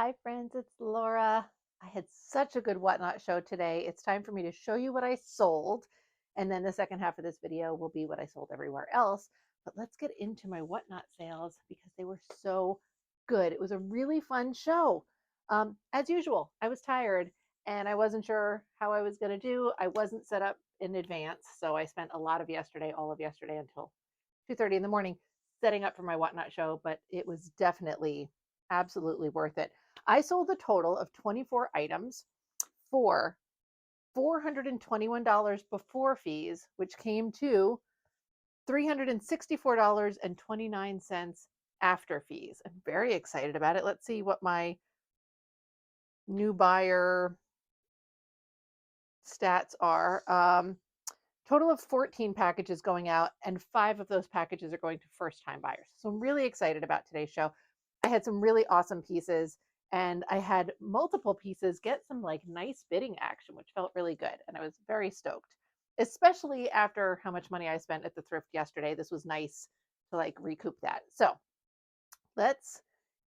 Hi friends, it's Laura. I had such a good Whatnot show today. It's time for me to show you what I sold. And then the second half of this video will be what I sold everywhere else. But let's get into my Whatnot sales because they were so good. It was a really fun show. As usual, I was tired and I wasn't sure how I was going to do. I wasn't set up in advance. So I spent a lot of yesterday, all of yesterday until 2:30 in the morning setting up for my Whatnot show, but it was definitely absolutely worth it. I sold a total of 24 items for $421 before fees, which came to $364.29 after fees. I'm very excited about it. Let's see what my new buyer stats are. Total of 14 packages going out, and 5 of those packages are going to first-time buyers. So I'm really excited about today's show. I had some really awesome pieces, and I had multiple pieces get some like nice bidding action, which felt really good, and I was very stoked, especially after how much money I spent at the thrift yesterday. This was nice to like recoup that. So let's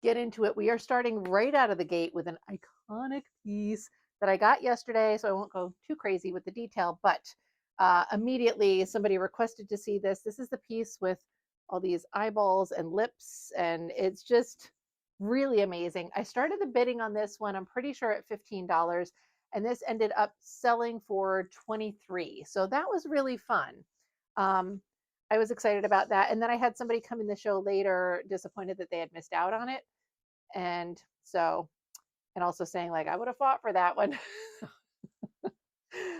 get into it. We are starting right out of the gate with an iconic piece that I got yesterday, so I won't go too crazy with the detail, but immediately somebody requested to see this. This is the piece with all these eyeballs and lips, and it's just really amazing. I started the bidding on this one, I'm pretty sure at $15, and this ended up selling for $23. So that was really fun. I was excited about that. And then I had somebody come in the show later disappointed that they had missed out on it. And so, and also saying like, I would have fought for that one.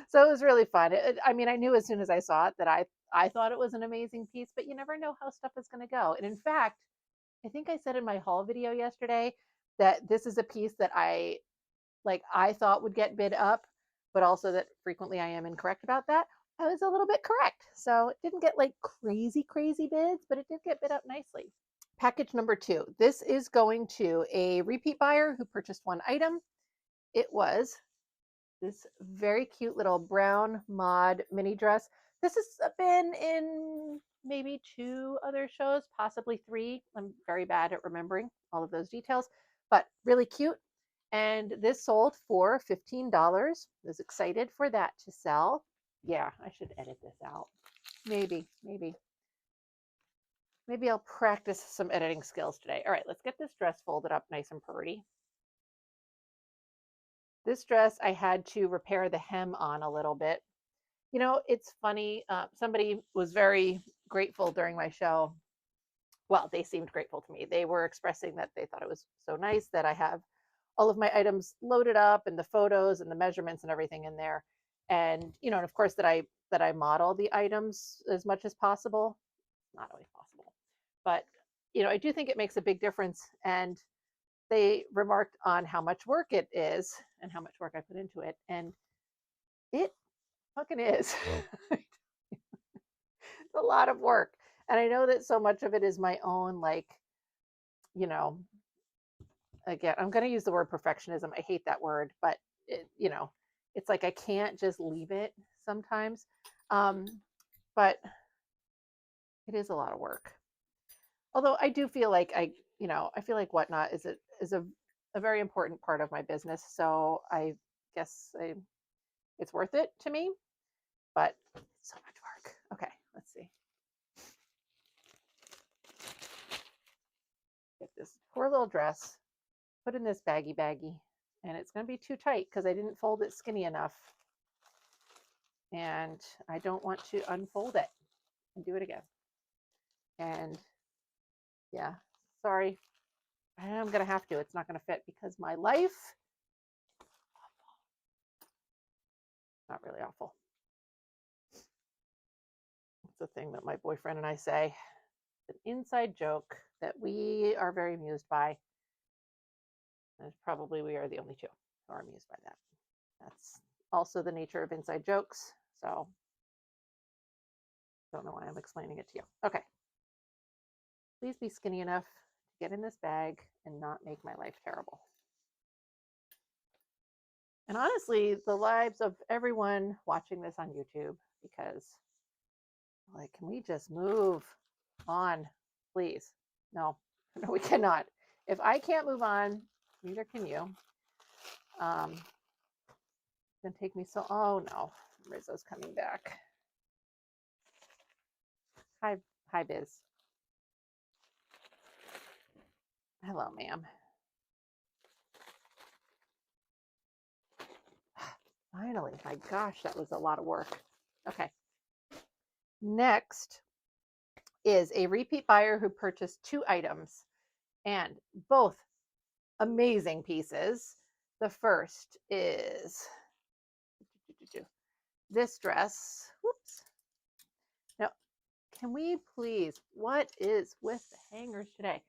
So it was really fun. I mean, I knew as soon as I saw it that I thought it was an amazing piece, but you never know how stuff is going to go. And in fact, I think I said in my haul video yesterday that this is a piece that I thought would get bid up, but also that frequently I am incorrect about that. I was a little bit correct. So it didn't get like crazy bids, but it did get bid up nicely. Package number 2. This is going to a repeat buyer who purchased one item. It was this very cute little brown mod mini dress. This has been in maybe 2 other shows, possibly 3. I'm very bad at remembering all of those details, but really cute. And this sold for $15. I was excited for that to sell. Yeah, I should edit this out. Maybe I'll practice some editing skills today. All right, let's get this dress folded up nice and pretty. This dress, I had to repair the hem on a little bit. You know, it's funny. Somebody was very grateful during my show. Well, they seemed grateful to me. They were expressing that they thought it was so nice that I have all of my items loaded up and the photos and the measurements and everything in there. And, you know, and of course that I model the items as much as possible. Not always possible, but you know, I do think it makes a big difference. And they remarked on how much work it is and how much work I put into it. And it fucking is. It's a lot of work. And I know that so much of it is my own, like, you know, again, I'm going to use the word perfectionism. I hate that word, but you know, it's like I can't just leave it sometimes. But it is a lot of work. Although I do feel like I feel like Whatnot is a very important part of my business. So I guess it's worth it to me, but it's so much work. Okay, let's see. Get this poor little dress put in this baggy, and it's going to be too tight because I didn't fold it skinny enough. And I don't want to unfold it and do it again. And yeah, sorry. I'm going to have to. It's not going to fit because my life, not really awful. It's a thing that my boyfriend and I say. It's an inside joke that we are very amused by. And probably we are the only 2 who are amused by that. That's also the nature of inside jokes. So don't know why I'm explaining it to you. Okay. Please be skinny enough to get in this bag and not make my life terrible. And honestly, the lives of everyone watching this on YouTube, because like, can we just move on, please? No, we cannot. If I can't move on, Neither can you. It's gonna take me so. Oh no, Rizzo's coming back. Hi, hi, Biz. Hello, ma'am. Finally, my gosh, that was a lot of work. Okay. Next is a repeat buyer who purchased 2 items and both amazing pieces. The first is this dress. Whoops. Now, can we please, what is with the hangers today?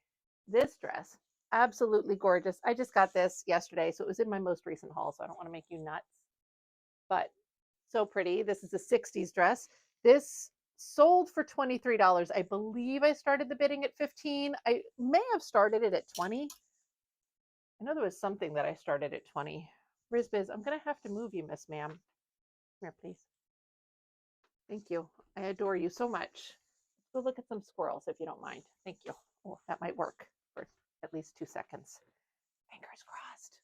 This dress, absolutely gorgeous. I just got this yesterday, so it was in my most recent haul, so I don't want to make you nuts. But so pretty. This is a 60s dress. This sold for $23. I believe I started the bidding at 15. I may have started it at 20. I know there was something that I started at 20. Rizbiz, I'm going to have to move you, Miss Ma'am. Come here, please. Thank you. I adore you so much. Go look at some squirrels if you don't mind. Thank you. Oh, that might work for at least 2 seconds. Fingers crossed.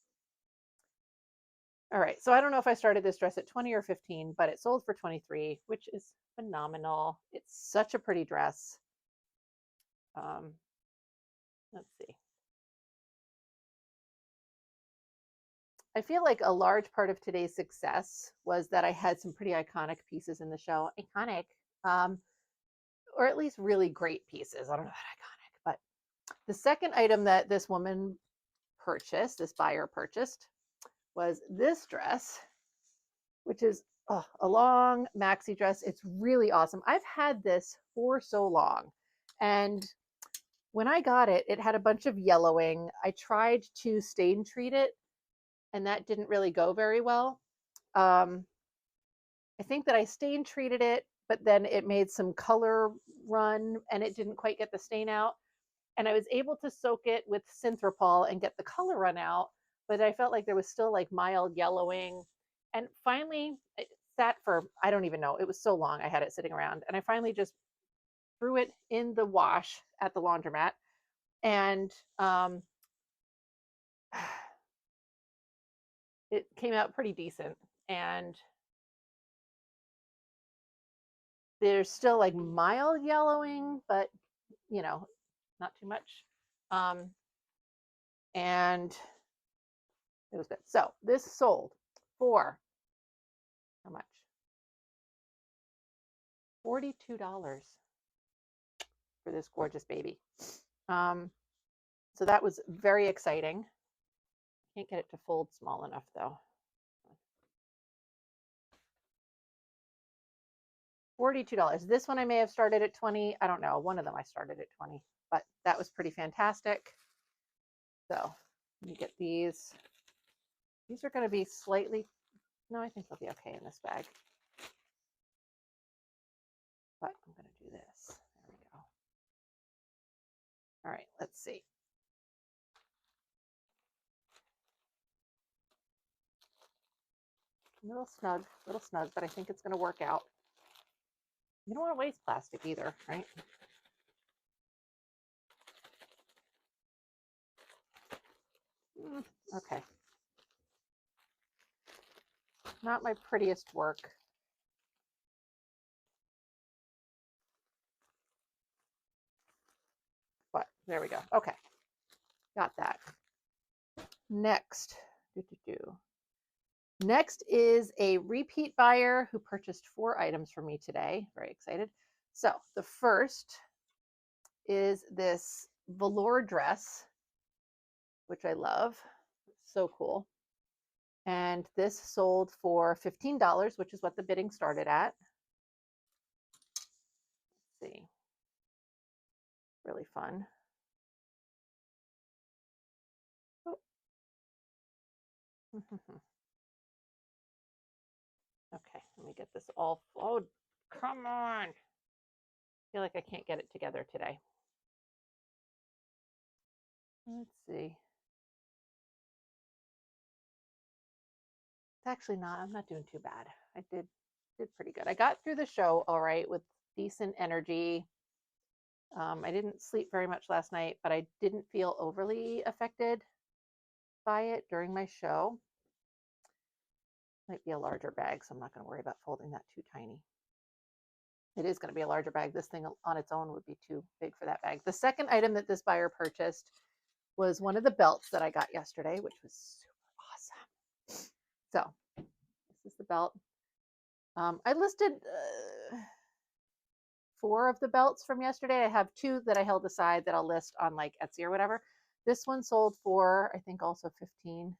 All right, so I don't know if I started this dress at 20 or 15, but it sold for 23, which is phenomenal. It's such a pretty dress. Let's see. I feel like a large part of today's success was that I had some pretty iconic pieces in the show. Iconic, or at least really great pieces. I don't know about iconic, but the second item that this woman purchased, this buyer purchased, was this dress, which is a long maxi dress. It's really awesome. I've had this for so long. And when I got it, it had a bunch of yellowing. I tried to stain treat it, and that didn't really go very well. I think that I stain treated it, but then it made some color run and it didn't quite get the stain out. And I was able to soak it with Synthropol and get the color run out, but I felt like there was still like mild yellowing. And finally, it sat for, I don't even know, it was so long I had it sitting around. And I finally just threw it in the wash at the laundromat. And it came out pretty decent. And there's still like mild yellowing, but you know, not too much. And it was good. So this sold for how much? $42 for this gorgeous baby. So that was very exciting. Can't get it to fold small enough though. $42. This one I may have started at 20. I don't know. One of them I started at 20, but that was pretty fantastic. So let me get these. These are going to be slightly, no, I think they'll be okay in this bag. But I'm going to do this. There we go. All right, let's see. Little snug, but I think it's going to work out. You don't want to waste plastic either, right? Okay. Not my prettiest work. But there we go. Okay. Got that. Next. Next is a repeat buyer who purchased 4 items from me today. Very excited. So the first is this velour dress, which I love. So cool. And this sold for $15, which is what the bidding started at. Let's see. Really fun. Oh. Okay, let me get this all. Oh, come on. I feel like I can't get it together today. Let's see. It's actually not, I'm not doing too bad. I did pretty good. I got through the show all right with decent energy. I didn't sleep very much last night, but I didn't feel overly affected. by it during my show. Might be a larger bag, so I'm not going to worry about folding that too tiny. It is going to be a larger bag. This thing on its own would be too big for that bag. The second item that this buyer purchased was one of the belts that I got yesterday, which was super awesome. So this is the belt. I listed 4 of the belts from yesterday. I have 2 that I held aside that I'll list on like Etsy or whatever. This one sold for, I think, also 15.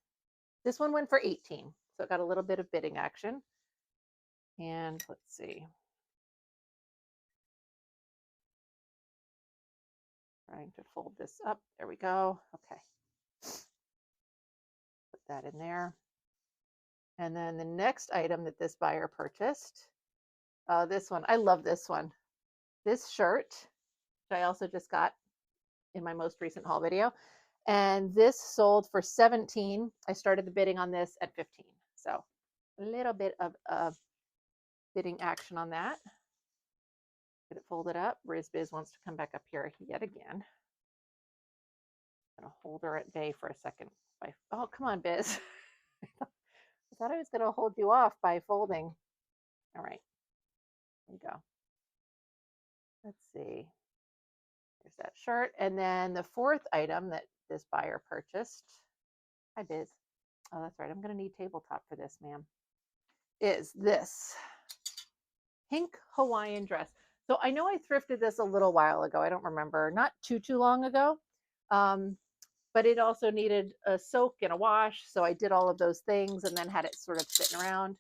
This one went for 18. So it got a little bit of bidding action. And let's see. Trying to fold this up. There we go. Okay. Put that in there. And then the next item that this buyer purchased, this one, I love this one. This shirt, which I also just got in my most recent haul video. And this sold for 17. I started the bidding on this at 15. So a little bit of bidding action on that. Get it folded up. Biz wants to come back up here yet again. I'm going to hold her at bay for a second. Oh, come on, Biz. I thought I was going to hold you off by folding. All right. There you go. Let's see. There's that shirt. And then the fourth item that this buyer purchased. Hi, Biz. Oh, that's right. I'm going to need tabletop for this, ma'am. Is this pink Hawaiian dress. So I know I thrifted this a little while ago. I don't remember. Not too long ago. But it also needed a soak and a wash. So I did all of those things and then had it sort of sitting around.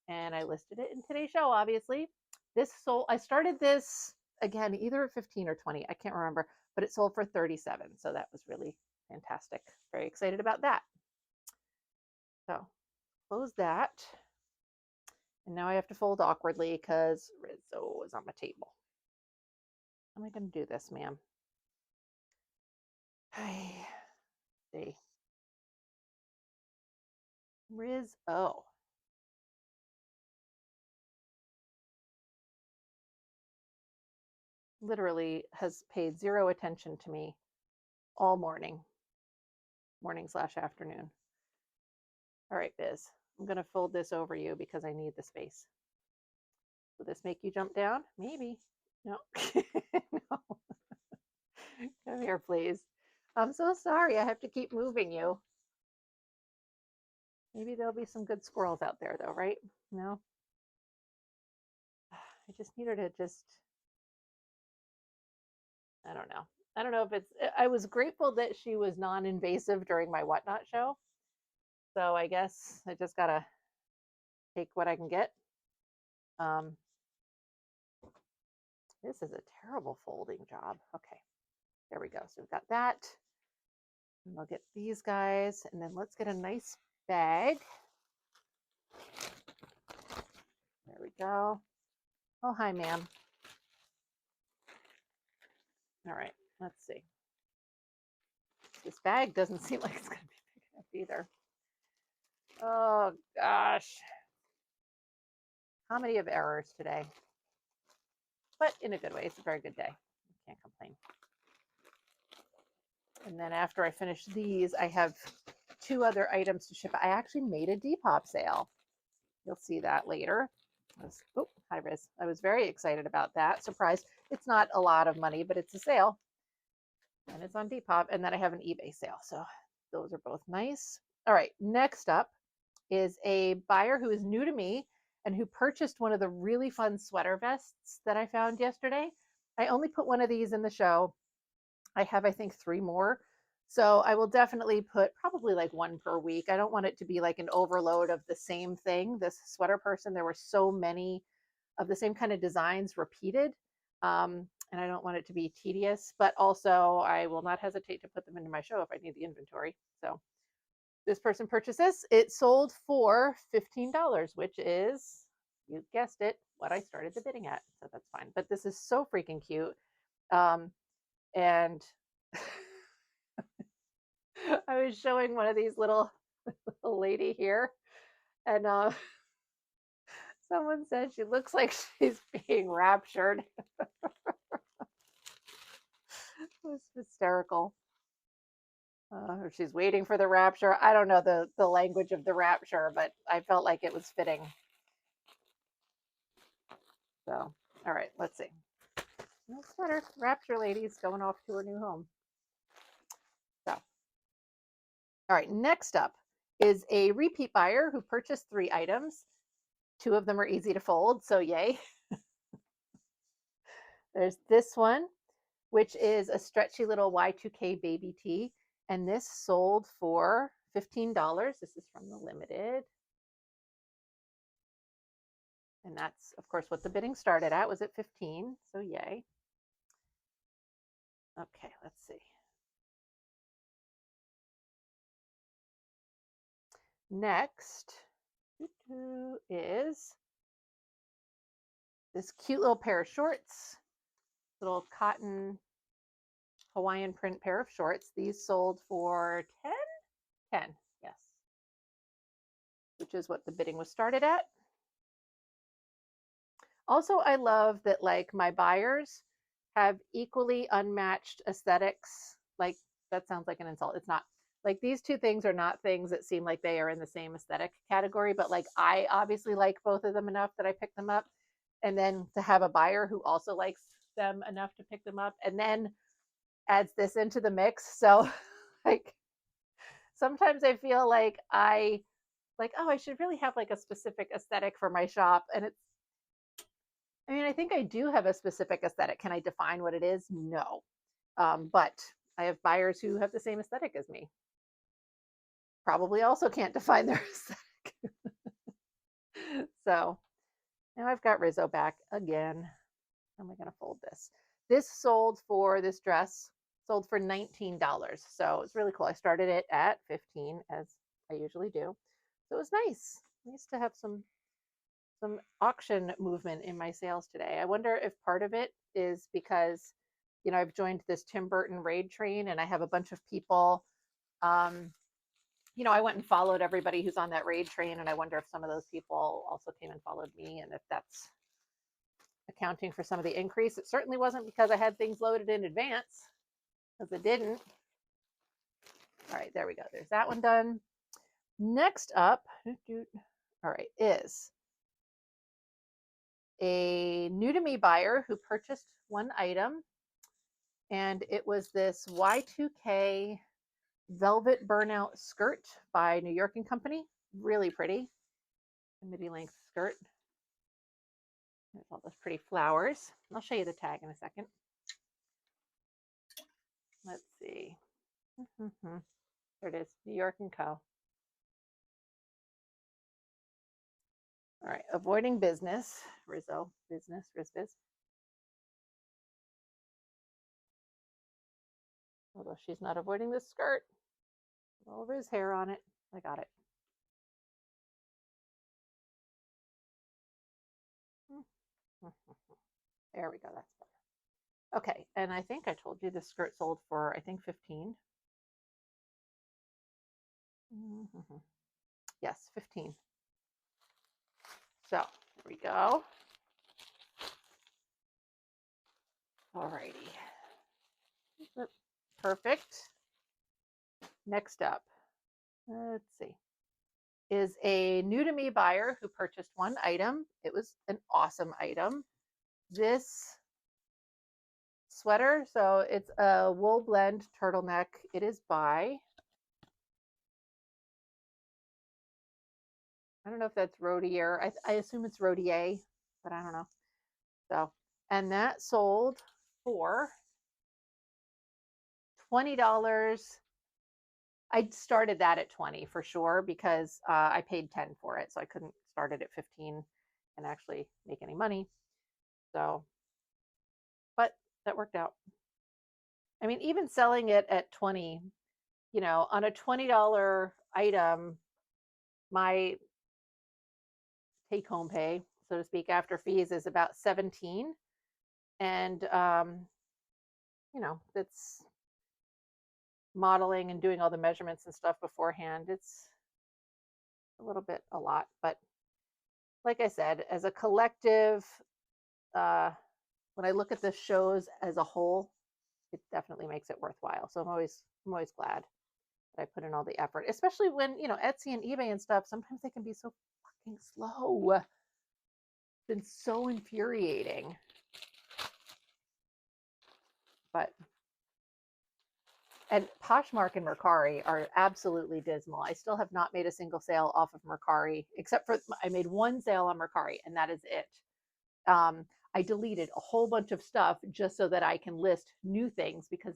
And I listed it in today's show, obviously. This sold, I started this again, either at 15 or 20. I can't remember, but it sold for 37. So that was really fantastic. Very excited about that. So close that. And now I have to fold awkwardly because Rizzo is on my table. How am I going to do this, ma'am? See. Rizzo. Literally has paid 0 attention to me all morning / afternoon. All right, Biz, I'm going to fold this over you because I need the space. Will this make you jump down? Maybe. No. No. Come here, please. I'm so sorry. I have to keep moving you. Maybe there'll be some good squirrels out there, though, right? No? I just need her to just, I don't know. I don't know if it's, I was grateful that she was non-invasive during my Whatnot show. So I guess I just got to take what I can get. This is a terrible folding job. Okay, there we go. So we've got that. And we'll get these guys. And then let's get a nice bag. There we go. Oh, hi, ma'am. All right, let's see. This bag doesn't seem like it's going to be big enough either. Oh, gosh. Comedy of errors today. But in a good way. It's a very good day. Can't complain. And then after I finish these, I have 2 other items to ship. I actually made a Depop sale. You'll see that later. Oh, hi, Riz. I was very excited about that. Surprised. It's not a lot of money, but it's a sale. And it's on Depop. And then I have an eBay sale. So those are both nice. All right. Next up is a buyer who is new to me and who purchased one of the really fun sweater vests that I found yesterday. I only put one of these in the show. I have, I think, 3 more. So I will definitely put probably like 1 per week. I don't want it to be like an overload of the same thing. This sweater person, there were so many of the same kind of designs repeated. And I don't want it to be tedious, but also I will not hesitate to put them into my show if I need the inventory. So this person purchased this. It sold for $15, which is, you guessed it, what I started the bidding at. So that's fine. But this is so freaking cute. And I was showing one of these little lady here, and someone said she looks like she's being raptured. It was hysterical. Or she's waiting for the rapture. I don't know the language of the rapture, but I felt like it was fitting. So, all right, let's see. No sweater. Rapture lady's going off to her new home. So, all right, next up is a repeat buyer who purchased 3 items. 2 of them are easy to fold, so yay. There's this one, which is a stretchy little Y2K baby tee, and this sold for $15. This is from the limited. And that's, of course, what the bidding started at, was at 15, so yay. Okay, let's see. Next is this cute little pair of shorts, little cotton Hawaiian print pair of shorts. These sold for 10? 10, yes. Which is what the bidding was started at. Also, I love that like my buyers have equally unmatched aesthetics. Like that sounds like an insult. It's not. Like these 2 things are not things that seem like they are in the same aesthetic category, but like I obviously like both of them enough that I picked them up. And then to have a buyer who also likes them enough to pick them up and then adds this into the mix. So like sometimes I feel like oh, I should really have like a specific aesthetic for my shop. And I think I do have a specific aesthetic. Can I define what it is? No. But I have buyers who have the same aesthetic as me. Probably also can't define their aesthetic. So now I've got Rizzo back again. How am I going to fold this? This dress sold for $19. So it's really cool. I started it at 15 as I usually do. So it was nice. Nice to have some auction movement in my sales today. I wonder if part of it is because, I've joined this Tim Burton raid train and I have a bunch of people. I went and followed everybody who's on that raid train, and I wonder if some of those people also came and followed me, and if that's accounting for some of the increase. It certainly wasn't because I had things loaded in advance, because it didn't. All right, there we go. There's that one done. Next up, all right, is a new to me buyer who purchased 1 item, and it was this Y2K velvet burnout skirt by New York and Company. Really pretty. A midi length skirt. There's all those pretty flowers. I'll show you the tag in a second. Let's see. There it is, New York and Co. All right, avoiding business, Rizzo, business, Rizbiz. Although she's not avoiding this skirt. All Riz hair on it. I got it. There we go, that's better. Okay, and I think I told you this skirt sold for, I think, 15. Yes, 15. So, there we go. Alrighty. Perfect. Next up, let's see, is a new to me buyer who purchased 1 item. It was an awesome item. This sweater, so it's a wool blend turtleneck. It is by, I don't know if that's Rodier. I assume it's Rodier, but I don't know. So, and that sold for $20. I started that at 20 for sure because I paid 10 for it, so I couldn't start it at 15 and actually make any money. So, but that worked out. I mean, even selling it at 20, on a $20 item, my take home pay, so to speak, after fees is about 17. And, that's modeling and doing all the measurements and stuff beforehand. It's a lot, but like I said, as a collective, when I look at the shows as a whole, it definitely makes it worthwhile. So I'm always glad. that I put in all the effort, especially when, Etsy and eBay and stuff, sometimes they can be so fucking slow. It's been so infuriating. But and Poshmark and Mercari are absolutely dismal. I still have not made a single sale off of Mercari, except for I made one sale on Mercari, and that is it. I deleted a whole bunch of stuff just so that I can list new things because,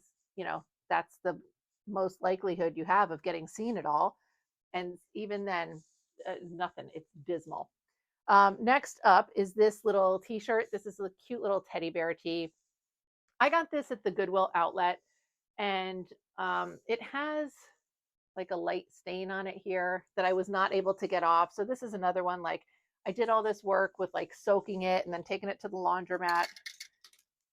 that's the most likelihood you have of getting seen at all. And even then, nothing. It's dismal. Next up is this little t-shirt. This is a cute little teddy bear tee. I got this at the Goodwill outlet, and it has like a light stain on it here that I was not able to get off. So this is another one. Like, I did all this work with like soaking it and then taking it to the laundromat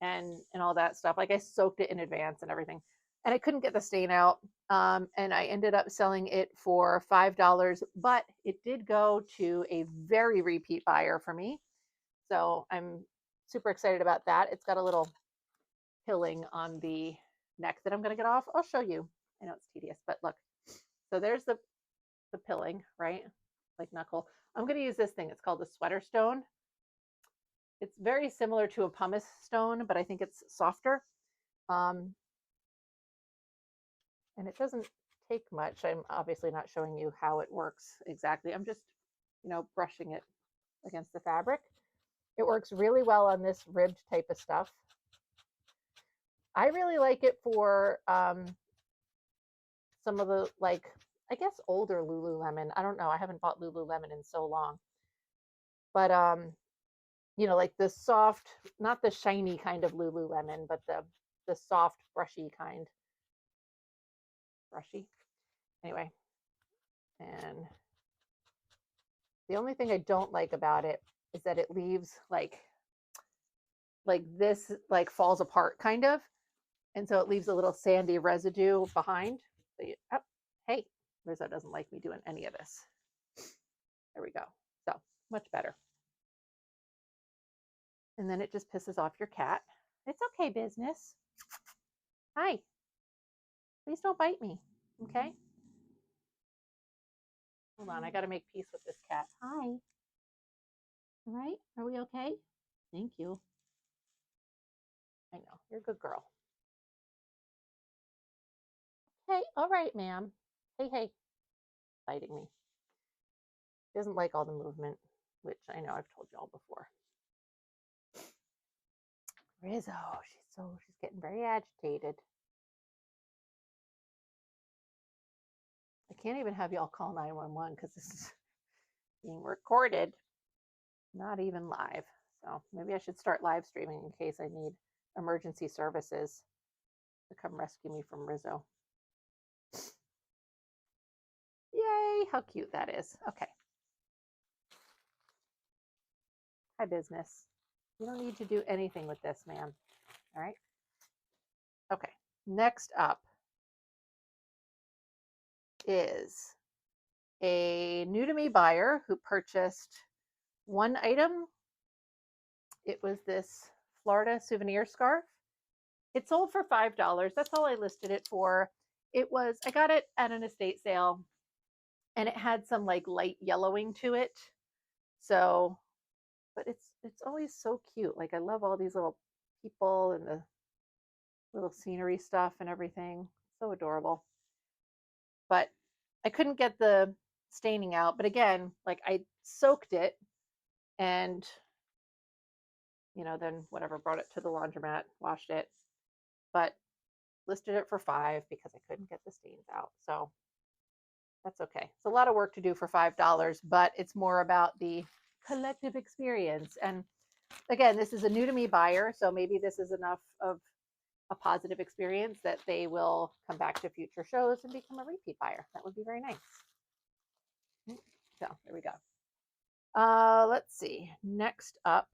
and all that stuff. Like, I soaked it in advance and everything, and I couldn't get the stain out. And I ended up selling it for $5, but it did go to a very repeat buyer for me. So I'm super excited about that. It's got a little pilling on the neck that I'm going to get off. I'll show you. I know it's tedious, but look. So there's the pilling, right? Like knuckle. I'm going to use this thing. It's called the sweater stone. It's very similar to a pumice stone, but I think it's softer. And it doesn't take much. I'm obviously not showing you how it works exactly. I'm just, brushing it against the fabric. It works really well on this ribbed type of stuff. I really like it for some of the, like, I guess older Lululemon. I don't know. I haven't bought Lululemon in so long. But like the soft, not the shiny kind of Lululemon, but the soft, brushy kind. Brushy. Anyway. And the only thing I don't like about it is that it leaves like this, like, falls apart kind of. And so it leaves a little sandy residue behind. So hey, Rizzo doesn't like me doing any of this. There we go. So much better. And then it just pisses off your cat. It's okay, business. Hi. Please don't bite me. Okay. Hold on. I got to make peace with this cat. Hi. All right. Are we okay? Thank you. I know. You're a good girl. Hey. All right, ma'am. Hey. Biting me. She doesn't like all the movement, which I know I've told y'all before. Rizzo, she's getting very agitated. I can't even have y'all call 911 because this is being recorded, not even live. So maybe I should start live streaming in case I need emergency services to come rescue me from Rizzo. Yay, how cute that is. Okay. Hi, business. You don't need to do anything with this, ma'am. All right. Okay. Next up is a new to me buyer who purchased one item. It was this Florida souvenir scarf. It sold for $5. That's all I listed it for. I got it at an estate sale, and it had some like light yellowing to it. So, but it's always so cute. Like, I love all these little people and the little scenery stuff and everything. So adorable. But I couldn't get the staining out. But again, like, I soaked it and, then whatever, brought it to the laundromat, washed it, but listed it for $5 because I couldn't get the stains out. So that's okay. It's a lot of work to do for $5, but it's more about the collective experience. And again, this is a new to me buyer, so maybe this is enough of a positive experience that they will come back to future shows and become a repeat buyer. That would be very nice. So there we go. Let's see. Next up,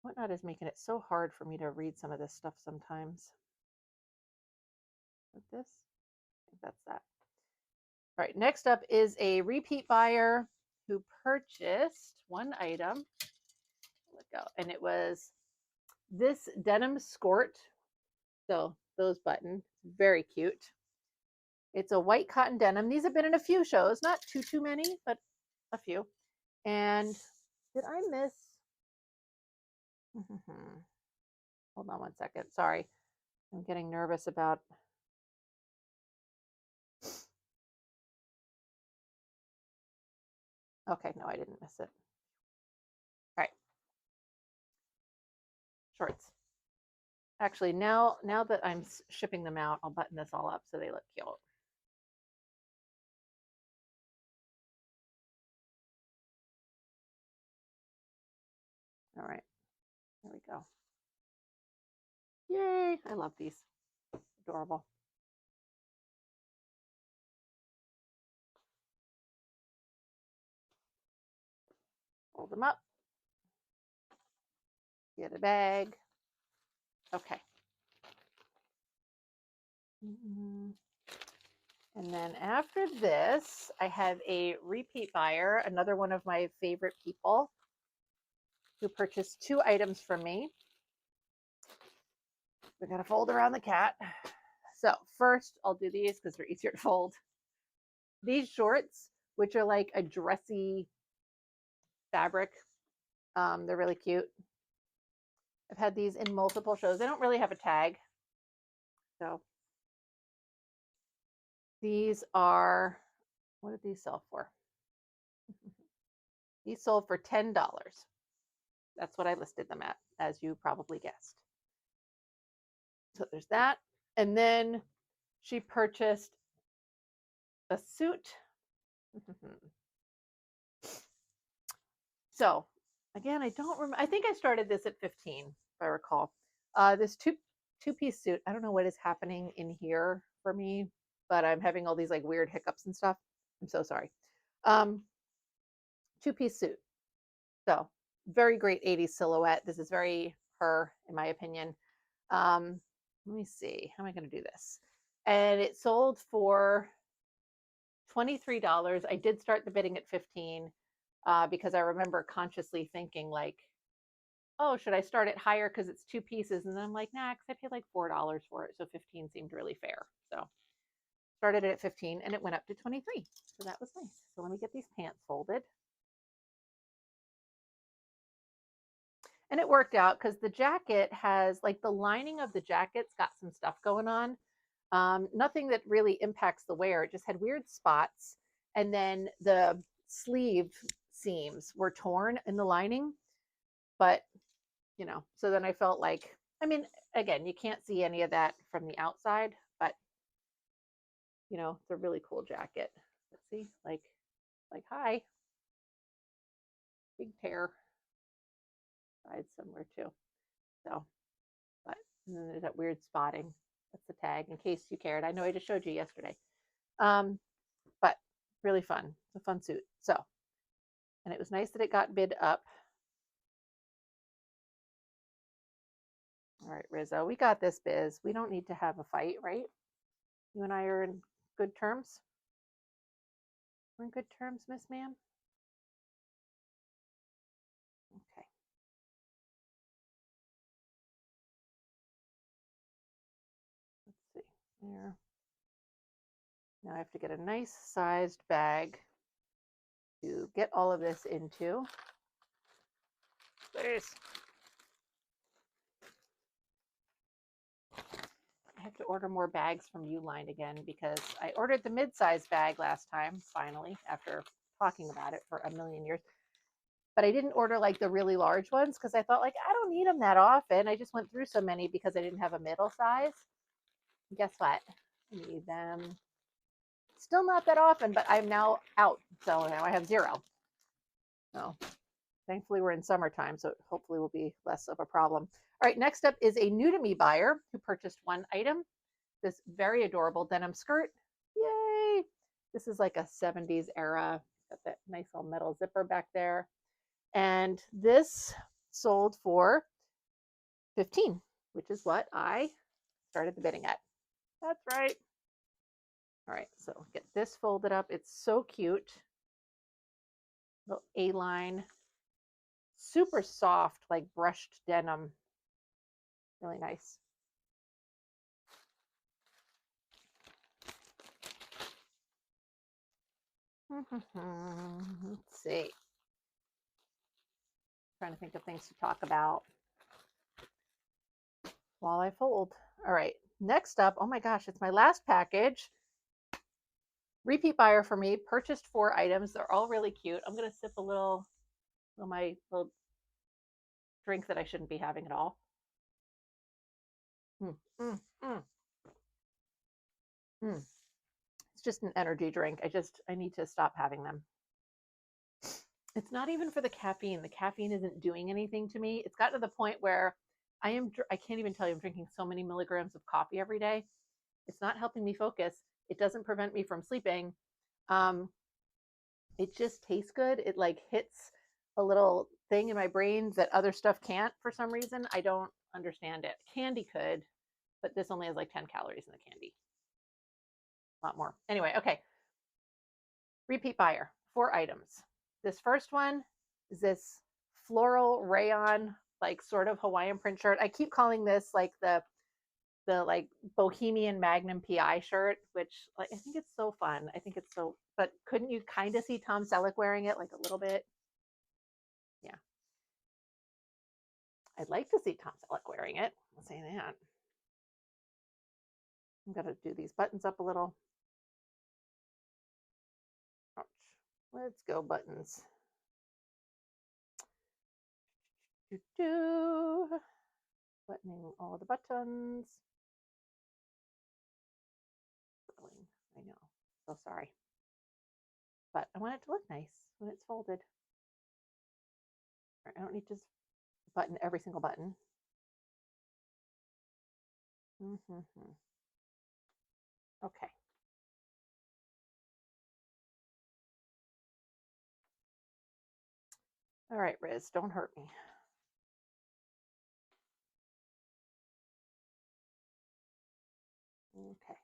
Whatnot is making it so hard for me to read some of this stuff sometimes. Like this? I think that's that. All right, next up is a repeat buyer who purchased one item. Let go. And it was this denim skirt. So those button. Very cute. It's a white cotton denim. These have been in a few shows, not too many, but a few. And did I miss? Hold on one second. Sorry. I'm getting nervous about. Okay, no, I didn't miss it. All right. Shorts. Actually, now that I'm shipping them out, I'll button this all up so they look cute. All right, there we go. Yay, I love these. Adorable. Hold them up. Get a bag. Okay. And then after this, I have a repeat buyer, another one of my favorite people who purchased 2 items from me. We got to fold around the cat. So first, I'll do these because they're easier to fold. These shorts, which are like a dressy fabric, they're really cute. I've had these in multiple shows. They don't really have a tag. So these are, what did these sell for? These sold for $10. That's what I listed them at, as you probably guessed. So there's that. And then she purchased a suit. So again, I don't remember. I think I started this at 15, if I recall. This two-piece suit. I don't know what is happening in here for me, but I'm having all these like weird hiccups and stuff. I'm so sorry. Two-piece suit. So very great 80s silhouette. This is very her, in my opinion. Let me see. How am I going to do this? And it sold for $23. I did start the bidding at 15 because I remember consciously thinking like, oh, should I start it higher because it's 2 pieces? And then I'm like, nah, because I paid like $4 for it. So 15 seemed really fair. So started it at 15 and it went up to 23. So that was nice. So let me get these pants folded. And it worked out because the jacket has like the lining of the jacket's got some stuff going on. Nothing that really impacts the wear. It just had weird spots. And then the sleeve seams were torn in the lining. But, you know, so then I felt like, I mean, again, you can't see any of that from the outside, but, you know, it's a really cool jacket. Let's see, like, hi, big tear. Side somewhere too. So, but and then there's that weird spotting. That's the tag in case you cared. I know I just showed you yesterday. But really fun. It's a fun suit. So, and it was nice that it got bid up. All right, Rizzo, we got this, Biz. We don't need to have a fight, right? You and I are in good terms. We're in good terms, Miss Ma'am. Okay. Let's see there. Now I have to get a nice sized bag to get all of this into. Please. I have to order more bags from Uline again because I ordered the mid-size bag last time, finally, after talking about it for a million years. But I didn't order like the really large ones because I thought like I don't need them that often. I just went through so many because I didn't have a middle size. Guess what? I need them. Still not that often, but I'm now out. So now I have 0. So thankfully we're in summertime, so hopefully will be less of a problem. All right, next up is a new to me buyer who purchased 1 item. This very adorable denim skirt. Yay! This is like a 70s era. Got that nice little metal zipper back there. And this sold for 15, which is what I started the bidding at. That's right. All right, so get this folded up. It's so cute. Little A-line. Super soft, like brushed denim. Really nice. Let's see. Trying to think of things to talk about while I fold. All right, next up, oh my gosh, it's my last package. Repeat buyer for me, purchased 4 items. They're all really cute. I'm gonna sip a little of my little drink that I shouldn't be having at all. Mm, mm, mm, mm. It's just an energy drink. I need to stop having them. It's not even for the caffeine. The caffeine isn't doing anything to me. It's gotten to the point where I can't even tell you I'm drinking so many milligrams of coffee every day. It's not helping me focus. It doesn't prevent me from sleeping. It just tastes good. It like hits a little thing in my brain that other stuff can't for some reason. I don't understand it. Candy could, but this only has like 10 calories in the candy. A lot more. Anyway, okay. Repeat buyer, 4 items. This first one is this floral rayon, like sort of Hawaiian print shirt. I keep calling this like the like Bohemian Magnum PI shirt, which like I think it's so fun. I think it's so, but couldn't you kind of see Tom Selleck wearing it like a little bit? Yeah. I'd like to see Tom Selleck wearing it. I'll say that. I'm gonna do these buttons up a little. Ouch. Let's go buttons. Buttoning all the buttons. I know. So sorry. But I want it to look nice when it's folded. I don't need to button every single button. Okay. All right, Riz, don't hurt me. Okay.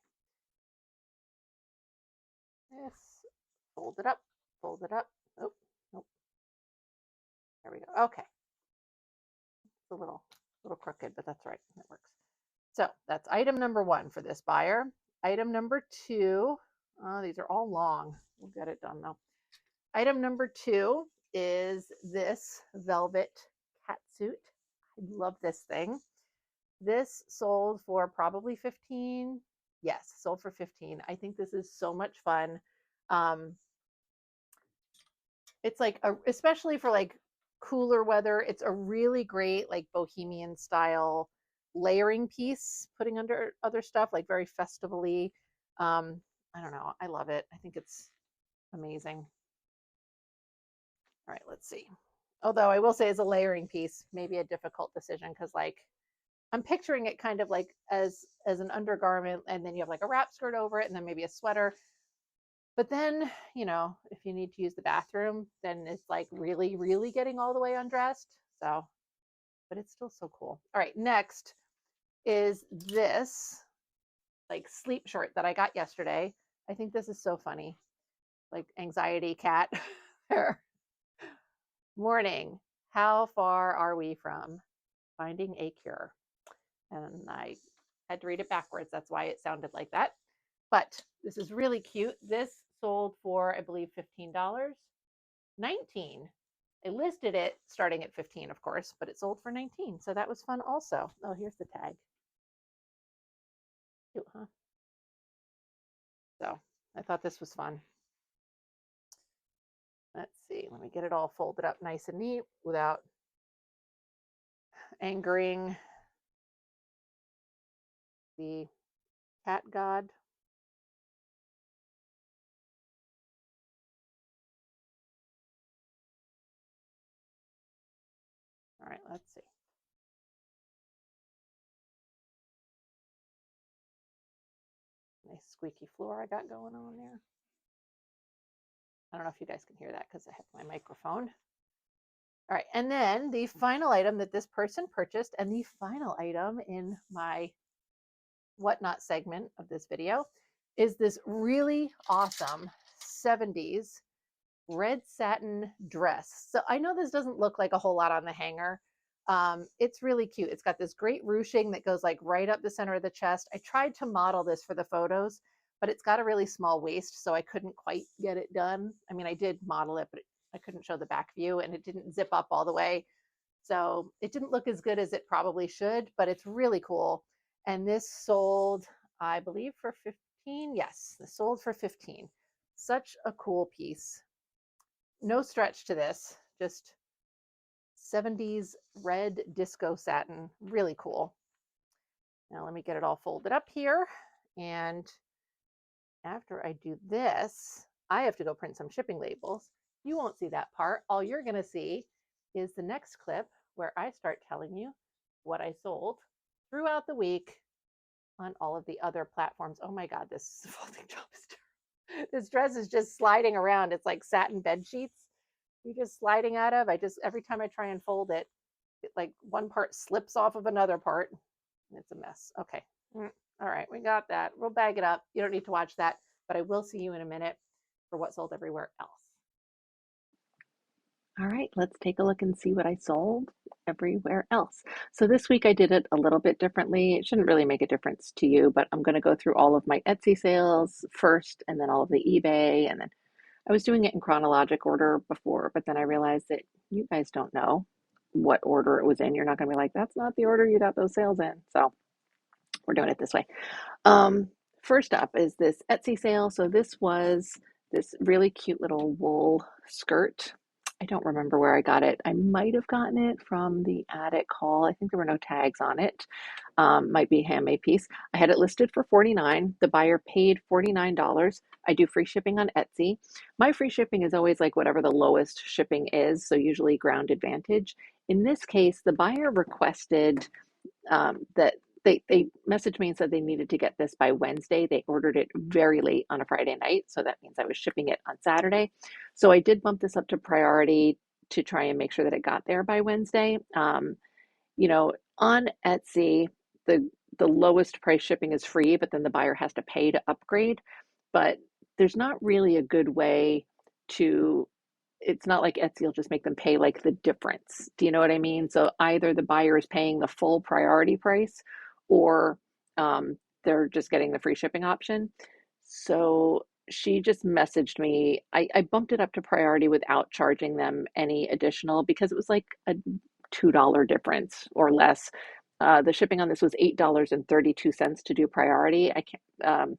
This, fold it up, fold it up. Oh, nope. There we go. Okay. It's a little crooked, but that's right. That works. So that's item number 1 for this buyer. Item number 2, these are all long. We'll get it done though. Item number 2 is this velvet cat suit. I love this thing. This sold for probably 15. Yes, sold for 15. I think this is so much fun. It's like especially for like cooler weather, it's a really great like bohemian style layering piece, putting under other stuff, like very festivally. I don't know. I love it. I think it's amazing. All right, let's see. Although I will say as a layering piece, maybe a difficult decision because like I'm picturing it kind of like as an undergarment, and then you have like a wrap skirt over it, and then maybe a sweater. But then, you know, if you need to use the bathroom, then it's like really, really getting all the way undressed. So, but it's still so cool. All right, next is this like sleep shirt that I got yesterday. I think this is so funny. Like anxiety cat. Morning. How far are we from finding a cure? And I had to read it backwards. That's why it sounded like that. But this is really cute. This sold for, I believe, $15. 19. They listed it starting at 15, of course, but it sold for 19. So that was fun also. Oh, here's the tag. Cute, huh? So I thought this was fun. Let's see. Let me get it all folded up nice and neat without angering the cat god. All right, let's see. Nice squeaky floor I got going on there. I don't know if you guys can hear that because I have my microphone. All right, and then the final item that this person purchased, and the final item in my whatnot segment of this video, is this really awesome 70s red satin dress. So I know this doesn't look like a whole lot on the hanger. It's really cute. It's got this great ruching that goes like right up the center of the chest. I tried to model this for the photos, but it's got a really small waist, so I couldn't quite get it done. I mean, I did model it, but I couldn't show the back view, and it didn't zip up all the way. So it didn't look as good as it probably should, but it's really cool. And this sold, I believe, for 15. Yes, this sold for 15. Such a cool piece. No stretch to this, just 70s red disco satin. Really cool. Now let me get it all folded up here. And after I do this, I have to go print some shipping labels. You won't see that part. All you're going to see is the next clip where I start telling you what I sold throughout the week on all of the other platforms. Oh my God, this folding job is terrible. This dress is just sliding around. It's like satin bed sheets you're just sliding out of. Every time I try and fold it, like one part slips off of another part. It's a mess. Okay. All right, we got that. We'll bag it up. You don't need to watch that, but I will see you in a minute for what sold everywhere else. All right, let's take a look and see what I sold everywhere else. So this week I did it a little bit differently. It shouldn't really make a difference to you, but I'm going to go through all of my Etsy sales first and then all of the eBay. And then I was doing it in chronologic order before, but then I realized that you guys don't know what order it was in. You're not going to be like, that's not the order you got those sales in. So we're doing it this way. First up is this Etsy sale. So this was this really cute little wool skirt. I don't remember where I got it. I might have gotten it from the attic haul. I think there were no tags on it. Might be a handmade piece. I had it listed for $49. The buyer paid $49. I do free shipping on Etsy. My free shipping is always like whatever the lowest shipping is, so usually Ground Advantage. In this case, the buyer requested that they messaged me and said they needed to get this by Wednesday. They ordered it very late on a Friday night, so that means I was shipping it on Saturday. So I did bump this up to priority to try and make sure that it got there by Wednesday. On Etsy, the lowest price shipping is free, but then the buyer has to pay to upgrade. But there's not really a good way to it's not like Etsy will just make them pay like the difference. Do you know what I mean? So either the buyer is paying the full priority price or they're just getting the free shipping option. So she just messaged me. I bumped it up to priority without charging them any additional because it was like a $2 difference or less. The shipping on this was $8.32 to do priority. I can't,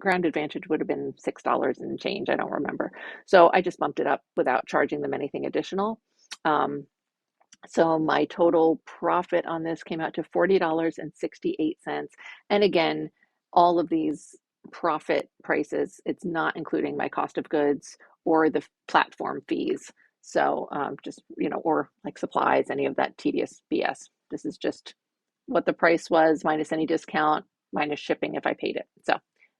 Ground Advantage would have been $6 and change. I don't remember. So I just bumped it up without charging them anything additional. So my total profit on this came out to $40.68. And again, all of these profit prices, it's not including my cost of goods or the platform fees. So or like supplies, any of that tedious BS. This is just what the price was minus any discount, minus shipping if I paid it. So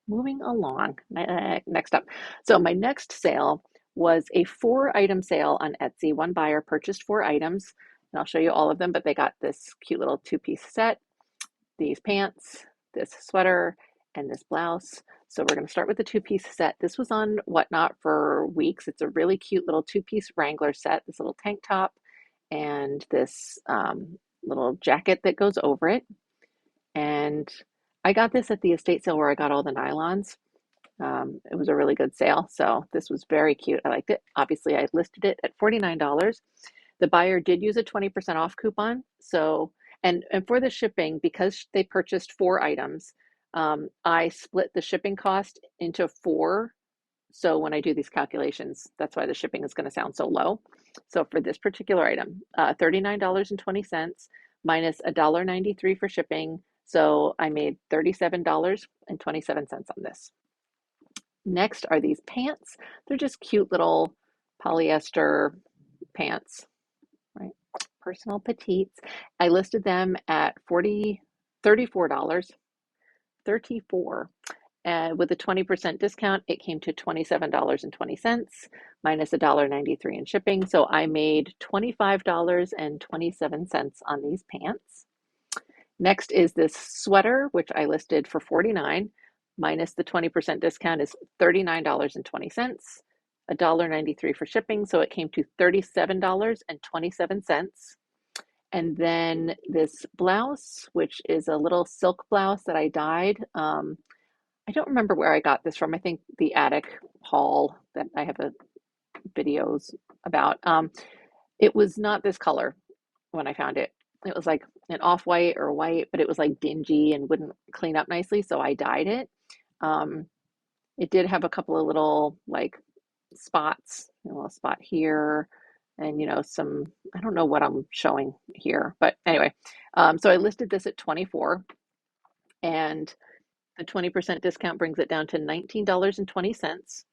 moving along, next up. So my next sale was a 4-item sale on Etsy. One buyer purchased 4 items, and I'll show you all of them, but they got this cute little 2-piece set, these pants, this sweater, and this blouse. So we're going to start with the 2-piece set. This was on Whatnot for weeks. It's a really cute little 2-piece Wrangler set, this little tank top, and this little jacket that goes over it. And I got this at the estate sale where I got all the nylons. It was a really good sale. So this was very cute. I liked it. Obviously, I listed it at $49. The buyer did use a 20% off coupon. So, and for the shipping, because they purchased 4 items, I split the shipping cost into 4. So when I do these calculations, that's why the shipping is going to sound so low. So for this particular item, $39.20 minus $1.93 for shipping. So I made $37.27 on this. Next are these pants. They're just cute little polyester pants, right? Personal petites. I listed them at $34. 34. With a 20% discount, it came to $27.20 minus $1.93 in shipping. So I made $25.27 on these pants. Next is this sweater, which I listed for $49, minus the 20% discount is $39.20, $1.93 for shipping. So it came to $37.27. And then this blouse, which is a little silk blouse that I dyed. I don't remember where I got this from. I think the attic haul that I have a videos about. It was not this color when I found it. It was like an off-white or white, but it was like dingy and wouldn't clean up nicely, so I dyed it. Um, it did have a couple of little like spots, a little spot here, and some, I don't know what I'm showing here, but anyway, so I listed this at 24, and the 20% discount brings it down to $19.20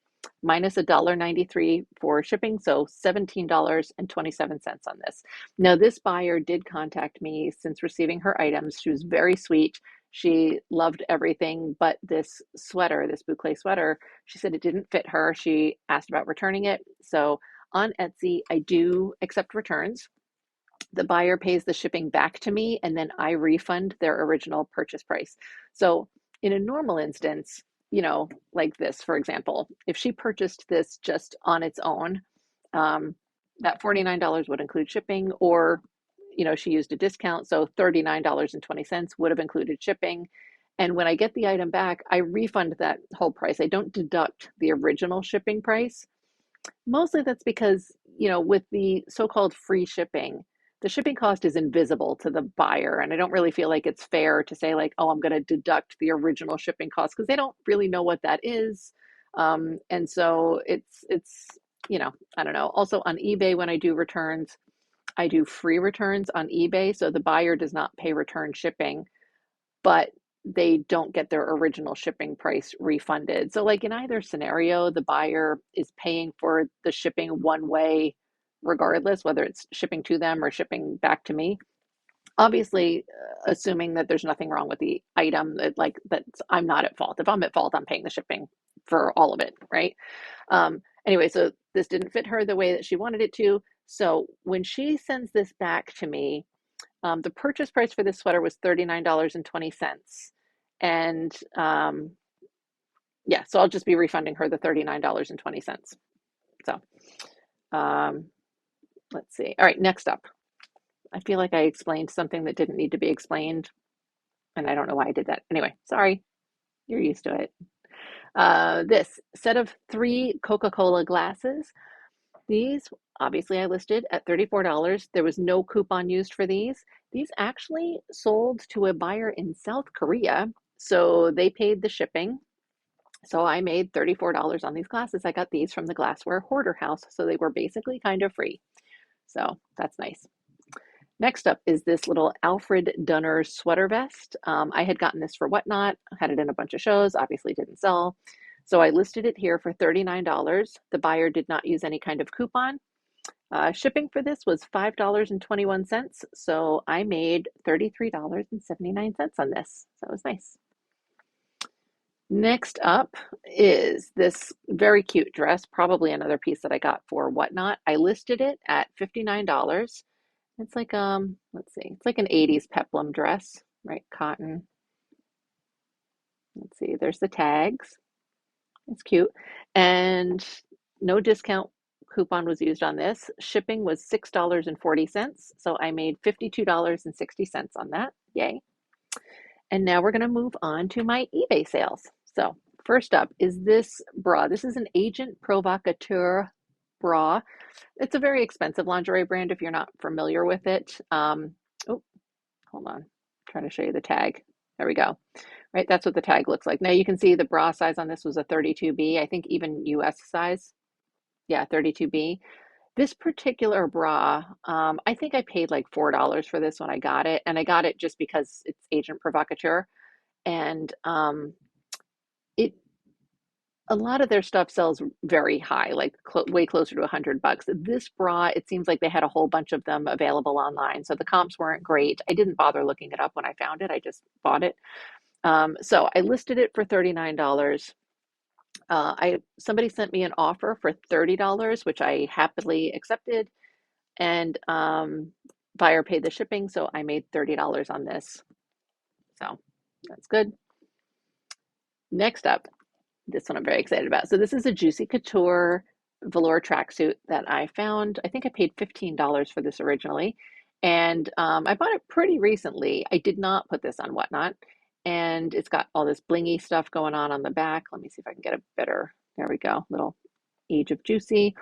minus $1.93 for shipping, so $17.27 on this. Now, this buyer did contact me since receiving her items. She was very sweet. She loved everything but this sweater, this boucle sweater. She said it didn't fit her. She asked about returning it. So on Etsy, I do accept returns. The buyer pays the shipping back to me, and then I refund their original purchase price. So in a normal instance, like this, for example, if she purchased this just on its own, um, that $49 would include shipping, or, she used a discount. So $39.20 would have included shipping. And when I get the item back, I refund that whole price. I don't deduct the original shipping price. Mostly that's because, with the so-called free shipping, the shipping cost is invisible to the buyer. And I don't really feel like it's fair to say, like, oh, I'm going to deduct the original shipping cost, because they don't really know what that is. And so I don't know. Also on eBay, when I do returns, I do free returns on eBay. So the buyer does not pay return shipping, but they don't get their original shipping price refunded. So, like in either scenario, the buyer is paying for the shipping one way, regardless, whether it's shipping to them or shipping back to me. Obviously, assuming that there's nothing wrong with the item, that I'm not at fault. If I'm at fault, I'm paying the shipping for all of it, right? Anyway, so this didn't fit her the way that she wanted it to. So when she sends this back to me, the purchase price for this sweater was $39.20. And yeah, so I'll just be refunding her the $39.20. So um, let's see. All right, next up. I feel like I explained something that didn't need to be explained, and I don't know why I did that. Anyway, sorry. You're used to it. This set of 3 Coca-Cola glasses. These, obviously, I listed at $34. There was no coupon used for these. These actually sold to a buyer in South Korea, so they paid the shipping. So I made $34 on these glasses. I got these from the Glassware Hoarder House, so they were basically kind of free. So that's nice. Next up is this little Alfred Dunner sweater vest. I had gotten this for Whatnot, had it in a bunch of shows, obviously didn't sell. So I listed it here for $39. The buyer did not use any kind of coupon. Shipping for this was $5.21, so I made $33.79 on this. So that was nice. Next up is this very cute dress, probably another piece that I got for Whatnot. I listed it at $59. It's like let's see, it's like an 80s peplum dress, right? Cotton. Let's see, there's the tags. It's cute. And no discount coupon was used on this. Shipping was $6.40, so I made $52.60 on that. Yay. And now we're going to move on to my eBay sales. So, first up is this bra. This is an Agent Provocateur bra. It's a very expensive lingerie brand if you're not familiar with it. Oh, hold on. I'm trying to show you the tag. There we go. Right, that's what the tag looks like. Now you can see the bra size on this was a 32B. I think even US size. Yeah, 32B. This particular bra, I think I paid like $4 for this when I got it. And I got it just because it's Agent Provocateur. And it a lot of their stuff sells very high, like way closer to $100. This bra, it seems like they had a whole bunch of them available online, so the comps weren't great. I didn't bother looking it up when I found it. I just bought it. So I listed it for $39. Somebody sent me an offer for $30, which I happily accepted, and buyer paid the shipping, so I made $30 on this. So that's good. Next up, this one I'm very excited about. So this is a Juicy Couture velour tracksuit that I found. I think I paid $15 for this originally, and I bought it pretty recently. I did not put this on Whatnot, and it's got all this blingy stuff going on the back. Let me see if I can get a better, there we go, little Age of Juicy.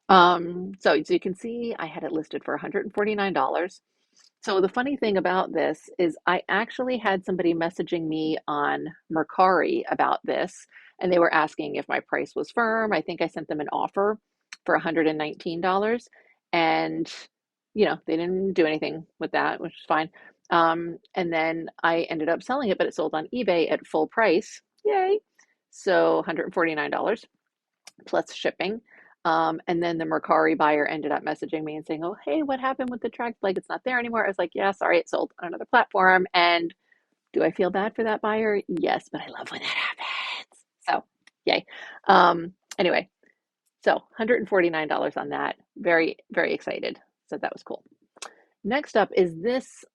So you can see I had it listed for $149. So the funny thing about this is I actually had somebody messaging me on Mercari about this, and they were asking if my price was firm. I think I sent them an offer for $119, and they didn't do anything with that, which is fine. And then I ended up selling it, but it sold on eBay at full price. Yay! So $149 plus shipping. And then the Mercari buyer ended up messaging me and saying, "Oh, hey, what happened with the track? Like, it's not there anymore." I was like, "Yeah, sorry, it sold on another platform." And do I feel bad for that buyer? Yes, but I love when that happens. So, yay. Anyway, so $149 on that. Very, very excited. So that was cool. Next up is this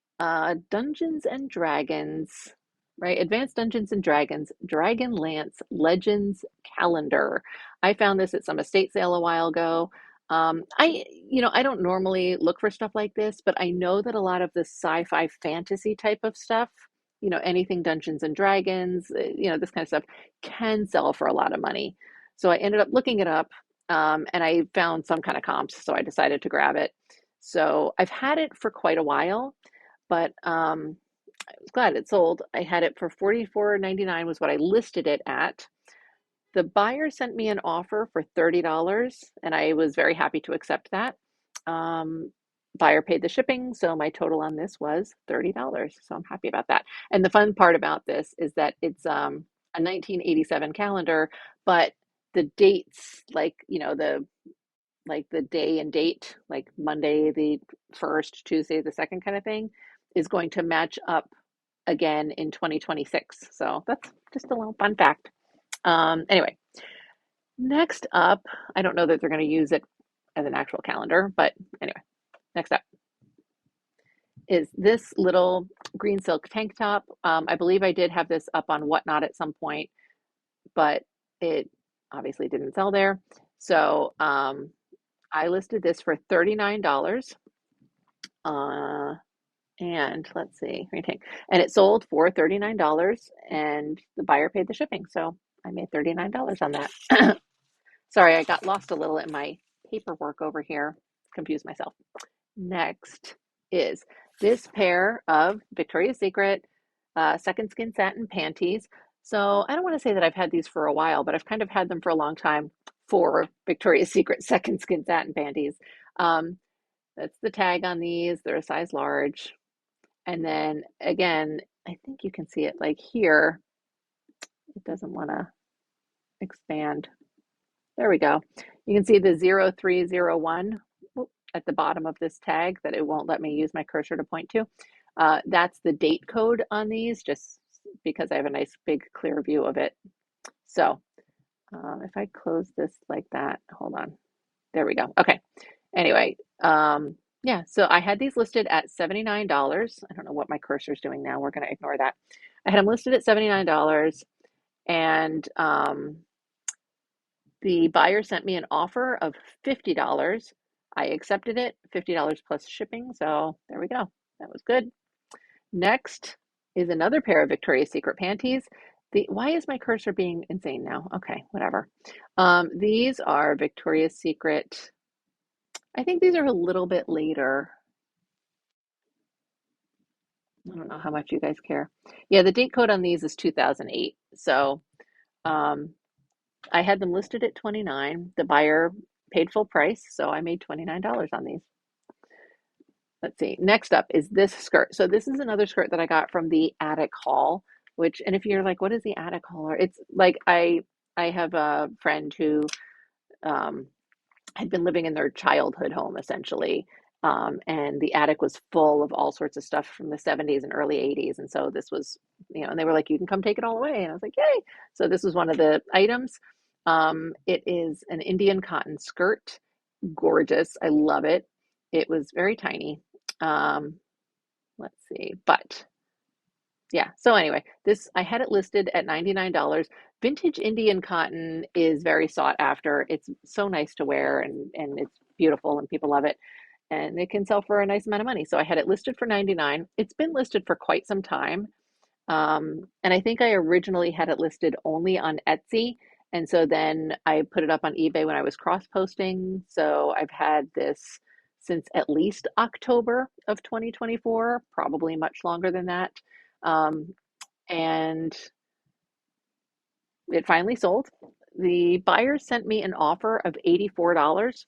Dungeons and Dragons, right? Advanced Dungeons and Dragons, Dragonlance Legends calendar. I found this at some estate sale a while ago. I don't normally look for stuff like this, but I know that a lot of the sci-fi fantasy type of stuff, anything Dungeons and Dragons, this kind of stuff can sell for a lot of money. So I ended up looking it up, and I found some kind of comps, so I decided to grab it. So I've had it for quite a while, but I was glad it sold. I had it for $44.99 was what I listed it at. The buyer sent me an offer for $30, and I was very happy to accept that. Um, Buyer paid the shipping, so my total on this was $30. So I'm happy about that. And the fun part about this is that it's a 1987 calendar, but the dates, like the day and date, like Monday the 1st, Tuesday the 2nd kind of thing, is going to match up again in 2026. So that's just a little fun fact. Anyway, next up, I don't know that they're going to use it as an actual calendar, but anyway, next up is this little green silk tank top. I believe I did have this up on Whatnot at some point, but it obviously didn't sell there. So I listed this for $39. Uh, and let's see, and it sold for $39 and the buyer paid the shipping. So I made $39 on that. Sorry, I got lost a little in my paperwork over here, confused myself. Next is this pair of Victoria's Secret Second Skin satin panties. So I don't want to say that I've had these for a while, but I've kind of had them for a long time for Victoria's Secret Second Skin satin panties. Um, that's the tag on these. They're a size large. And then again, I think you can see it like here. It doesn't want to expand. There we go. You can see the 0301 at the bottom of this tag that it won't let me use my cursor to point to. That's the date code on these, just because I have a nice big clear view of it. So if I close this like that, hold on. There we go. Okay. Anyway, yeah, so I had these listed at $79. I don't know what my cursor is doing now. We're going to ignore that. I had them listed at $79, and the buyer sent me an offer of $50. I accepted it, $50 plus shipping. So there we go. That was good. Next is another pair of Victoria's Secret panties. Why is my cursor being insane now? Okay, whatever. These are Victoria's Secret. I think these are a little bit later. I don't know how much you guys care. Yeah, the date code on these is 2008. So um, I had them listed at 29. The buyer paid full price, so I made $29 on these. Let's see. Next up is this skirt. So this is another skirt that I got from the attic haul, and if you're like, what is the attic haul? It's like I have a friend who um, had been living in their childhood home essentially. And the attic was full of all sorts of stuff from the 70s and early 80s. And so this was, and they were like, you can come take it all away. And I was like, yay. So this was one of the items. It is an Indian cotton skirt. Gorgeous. I love it. It was very tiny. Um, let's see, but yeah. So anyway, I had it listed at $99. Vintage Indian cotton is very sought after. It's so nice to wear and it's beautiful and people love it. And it can sell for a nice amount of money. So I had it listed for $99. It's been listed for quite some time. And I think I originally had it listed only on Etsy. And so then I put it up on eBay when I was cross posting. So I've had this since at least October of 2024, probably much longer than that. Um, and it finally sold. The buyer sent me an offer of $84.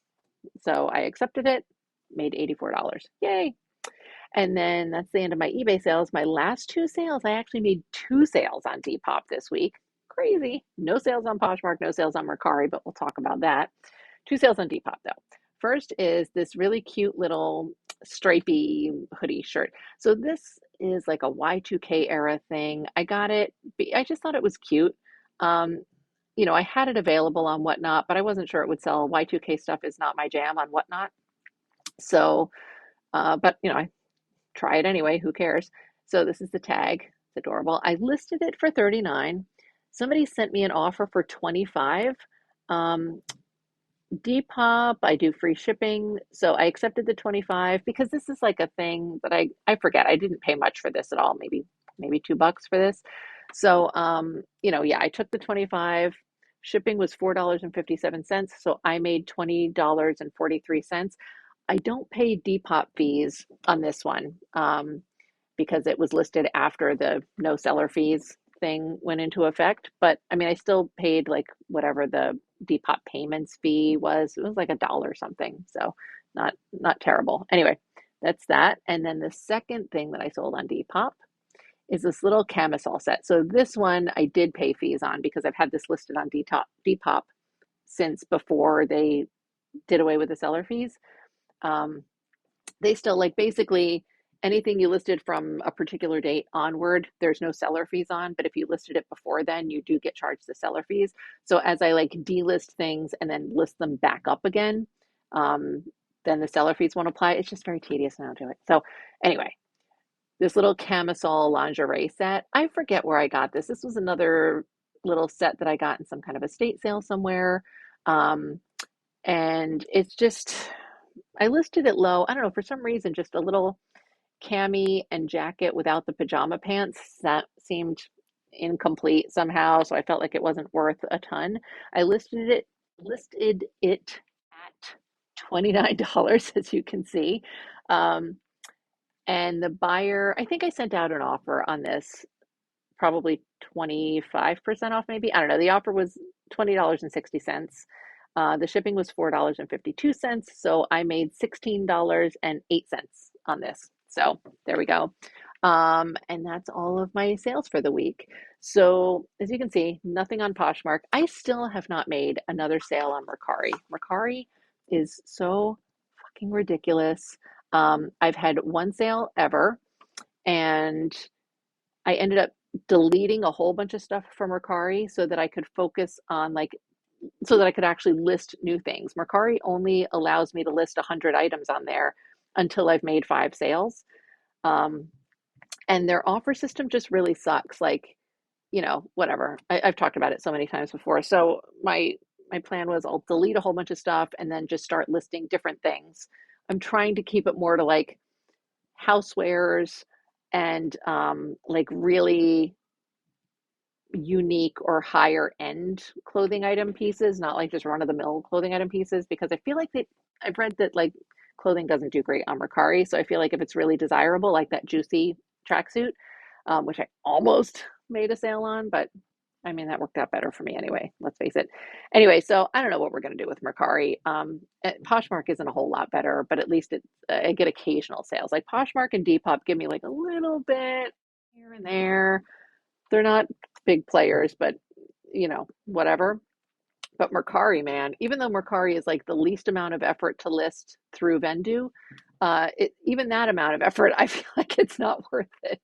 So I accepted it, made $84. Yay. And then that's the end of my eBay sales. My last two sales, I actually made two sales on Depop this week. Crazy. No sales on Poshmark, no sales on Mercari, but we'll talk about that. Two sales on Depop though. First is this really cute little stripy hoodie shirt. So this is like a Y2K era thing. I got it. I just thought it was cute. Um, I had it available on Whatnot, but I wasn't sure it would sell. Y2K stuff is not my jam on Whatnot. So, but I try it anyway, who cares? So this is the tag. It's adorable. I listed it for 39. Somebody sent me an offer for 25. Um, Depop, I do free shipping. So I accepted the 25 because this is like a thing that I forget. I didn't pay much for this at all, maybe $2 for this. So yeah, I took the 25. Shipping was $4.57, so I made $20.43. I don't pay Depop fees on this one because it was listed after the no seller fees thing went into effect. But I mean, I still paid like whatever the Depop payments fee was. It was like $1 something. So not terrible. Anyway, that's that. And then the second thing that I sold on Depop is this little camisole set. So this one I did pay fees on because I've had this listed on Depop since before they did away with the seller fees. Um, they still like basically anything you listed from a particular date onward, there's no seller fees on. But if you listed it before then, you do get charged the seller fees. So as I like delist things and then list them back up again, um, then the seller fees won't apply. It's just very tedious now to do it. So anyway, this little camisole lingerie set, I forget where I got this. This was another little set that I got in some kind of estate sale somewhere. Um, and it's just, I listed it low. I don't know, for some reason, just a little cami and jacket without the pajama pants. That seemed incomplete somehow, so I felt like it wasn't worth a ton. I listed it at $29, as you can see. Um, and the buyer, I think I sent out an offer on this, probably 25% off, maybe. I don't know. The offer was $20.60. The shipping was $4.52. So I made $16.08 on this. So there we go. And that's all of my sales for the week. So as you can see, nothing on Poshmark. I still have not made another sale on Mercari. Mercari is so fucking ridiculous. I've had one sale ever, and I ended up deleting a whole bunch of stuff from Mercari so that I could focus on so that I could actually list new things. Mercari only allows me to list 100 items on there until I've made 5 sales. Um, and their offer system just really sucks. Like, whatever. I've talked about it so many times before. So my plan was I'll delete a whole bunch of stuff and then just start listing different things. I'm trying to keep it more to like housewares and like really unique or higher end clothing item pieces, not like just run of the mill clothing item pieces, because I feel like I've read that like clothing doesn't do great on Mercari. So I feel like if it's really desirable, like that juicy tracksuit, which I almost made a sale on, but I mean, that worked out better for me anyway, let's face it. Anyway, so I don't know what we're going to do with Mercari. Poshmark isn't a whole lot better, but at least I get occasional sales. Like Poshmark and Depop give me like a little bit here and there. They're not big players, but whatever. But Mercari, man, even though Mercari is like the least amount of effort to list through Vendu, even that amount of effort, I feel like it's not worth it.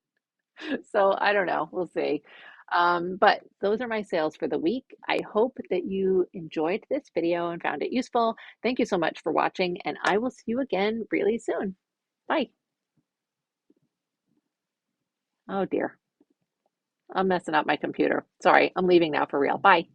So I don't know. We'll see. But those are my sales for the week. I hope that you enjoyed this video and found it useful. Thank you so much for watching, and I will see you again really soon. Bye. Oh dear. I'm messing up my computer. Sorry, I'm leaving now for real. Bye.